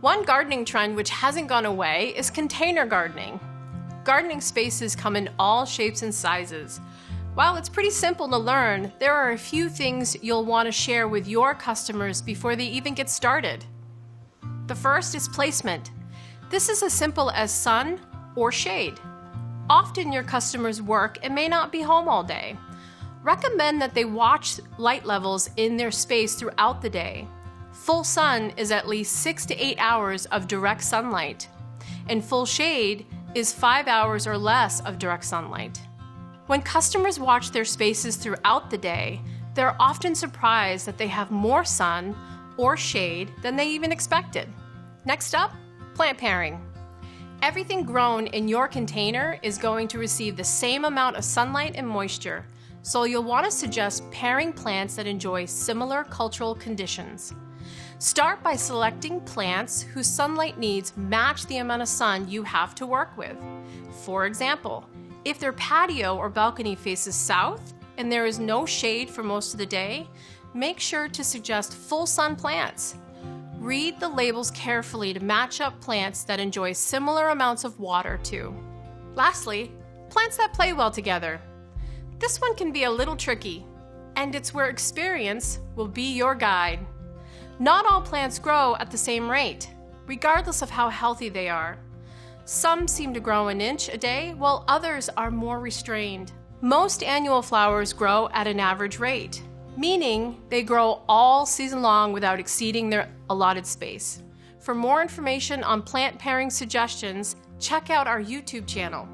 One gardening trend which hasn't gone away is container gardening. Gardening spaces come in all shapes and sizes. While it's pretty simple to learn, there are a few things you'll want to share with your customers before they even get started. The first is placement. This is as simple as sun or shade. Often your customers work and may not be home all day. Recommend that they watch light levels in their space throughout the day. Full sun is at least 6 to 8 hours of direct sunlight, and full shade is 5 hours or less of direct sunlight. When customers watch their spaces throughout the day, they're often surprised that they have more sun or shade than they even expected. Next up, plant pairing. Everything grown in your container is going to receive the same amount of sunlight and moisture, so you'll want to suggest pairing plants that enjoy similar cultural conditions. Start by selecting plants whose sunlight needs match the amount of sun you have to work with. For example, if their patio or balcony faces south and there is no shade for most of the day, make sure to suggest full sun plants. Read the labels carefully to match up plants that enjoy similar amounts of water too. Lastly, plants that play well together. This one can be a little tricky, and it's where experience will be your guide. Not all plants grow at the same rate, regardless of how healthy they are. Some seem to grow an inch a day, while others are more restrained. Most annual flowers grow at an average rate, meaning they grow all season long without exceeding their allotted space. For more information on plant pairing suggestions, check out our YouTube channel.